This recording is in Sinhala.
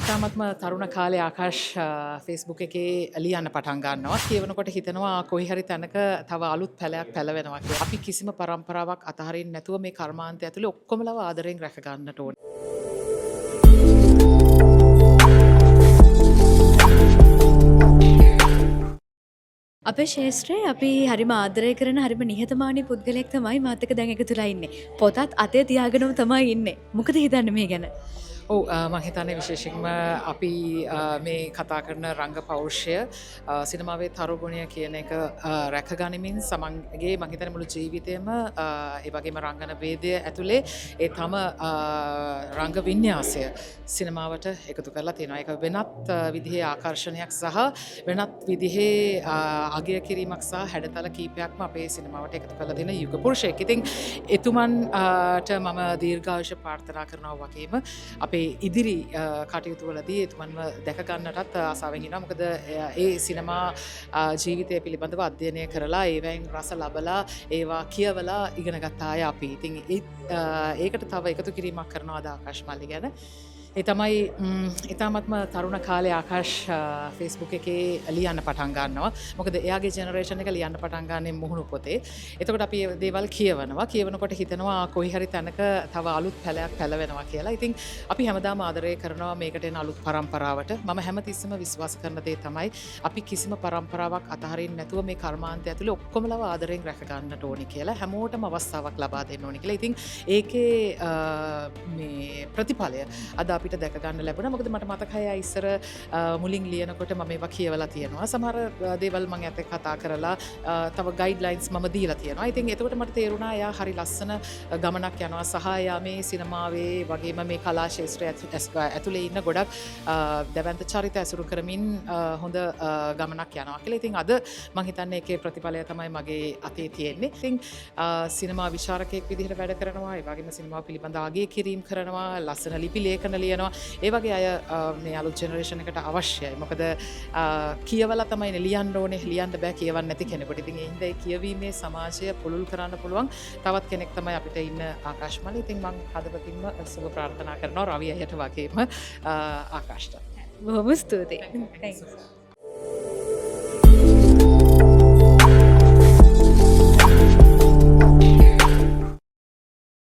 ඉතාමත්ම තරුණ කාලේ ආකාශ් ෆේස්බුක් එකේ ලියන්න පටන් ගන්නවා. කියවනකොට හිතනවා කොයි හරි තැනක තව අලුත් පැලයක් පැලවෙනවා කියලා. අපි කිසිම පරම්පරාවක් අතහරින්න නැතුව මේ කර්මාන්තය ඇතුලේ ඔක්කොමලව ආදරෙන් රැක ගන්නට ඕනේ. අපේ ශේෂත්‍රයේ අපි හරිම ආදරය කරන හරිම නිහතමානී පුද්ගලයෙක් තමයි මාත් එක්ක දැන් එකතුලා ඉන්නේ. පොතත් අතේ තියාගෙනම තමයි ඉන්නේ. මොකද හිතන්නේ මේ ගැන? ඔව් මම හිතන්නේ විශේෂයෙන්ම අපි මේ කතා කරන රංග පෞරුෂය සිනමාවේ තරුගුණය කියන එක රැකගනිමින් සමන්ගේ මම හිතන්නේ මුළු ජීවිතේම ඒ වගේම රංගන වේදය ඇතුලේ ඒ තම රංග වින්‍යාසය සිනමාවට එකතු කරලා තියෙනවා. ඒක වෙනත් විදිහේ ආකර්ෂණයක් සහ වෙනත් විදිහේ අගය කිරීමක් සහ හැඩතල කීපයක්ම අපේ සිනමාවට එකතු කරලා තියෙන යුග පුරුෂයෙක්. ඉතින් එතුමන්ට මම දීර්ඝායුෂ ප්‍රාර්ථනා කරනවා වගේම අපේ ඉදිරි කටයුතු වලදී එතුමන්ව දැක ගන්නටත් ආසාවෙන් ඉන්නවා. මොකද ඒ සිනමා ජීවිතය පිළිබඳව අධ්‍යයනය කරලා ඒවෙන් රස ලබලා ඒවා කියවලා ඉගෙන ගත්ත අය අපි. ඉතින් ඒකට තව එකතු කිරීමක් කරනවා අද ආකාශ් මල්ලි ගැන. ඒ තමයි ඉතාමත්ම තරුණ කාලේ ආකාශ් ෆේස්බුක් එකේ ලියන්න පටන් ගන්නවා. මොකද එයාගේ ජෙනරේෂන් එක ලියන්න පටන් ගන්නේ මුහුණු පොතේ. එතකොට අපි ඒ දේවල් කියවනවා. කියවනකොට හිතනවා කොයි හරි තැනක තව අලුත් පැලයක් පැලවෙනවා කියලා. ඉතින් අපි හැමදාම ආදරය කරනවා මේකට එන අලුත් පරම්පරාවට. මම හැමතිස්සෙම විශ්වාස කරන දේ තමයි අපි කිසිම පරම්පරාවක් අතහරින්න නැතුව මේ කර්මාන්තය ඇතුලේ ඔක්කොමලව ආදරෙන් රැක ගන්නට ඕනි කියලා. හැමෝටම අවස්ථාවක් ලබා දෙන්න ඕනි කියලා. ඉතින් ඒකේ මේ ප්‍රතිඵලය අද අපිට දැක ගන්න ලැබුණා. මොකද මට මතකයි ඉස්සර මුලින් ලියනකොට මම ඒවා කියවලා තියෙනවා. සමහර දේවල් මම ඇත්ත කතා කරලා තව ගයිඩ්ලයින්ස් මම දීලා තියෙනවා. ඉතින් එතකොට මට තේරුණා එයා හරි ලස්සන ගමනක් යනවා සහ එයා මේ සිනමාවේ වගේම මේ කලා ශාස්ත්‍රය ඇතුලේ ඉන්න ගොඩක් දැවැන්ත චරිත ඇසුරු කරමින් හොඳ ගමනක් යනවා කියලා. ඉතින් අද මම හිතන්නේ ඒකේ ප්‍රතිඵලය තමයි මගේ අතේ තියෙන්නේ. ඉතින් සිනමා විචාරකයෙක් විදිහට වැඩ කරනවා. ඒ වගේම සිනමාව පිළිබඳ අගය කිරීම කරනවා. ලස්සන ලිපි ලේඛන ලියනවා. ඒ වගේ අය මේ අලුත් ජෙනරේෂන් එකට අවශ්‍යයි. මොකද කියවලා තමයි ලියන්න ඕනේ. ලියන්න බෑ කියවන්න නැති කෙනෙකුට. ඉතින් ඒ හින්දා ඒ කියවීමේ සමාජය පුළුල් කරන්න පුළුවන් තවත් කෙනෙක් තමයි අපිට ඉන්න ආකාශ් මල්ලි. ඉතින් මම හදවතින්ම සුබ ප්‍රාර්ථනා කරනවා රවි අයියට වගේම ආකාශ්ට. බොහොම ස්තුතියි. Thanks.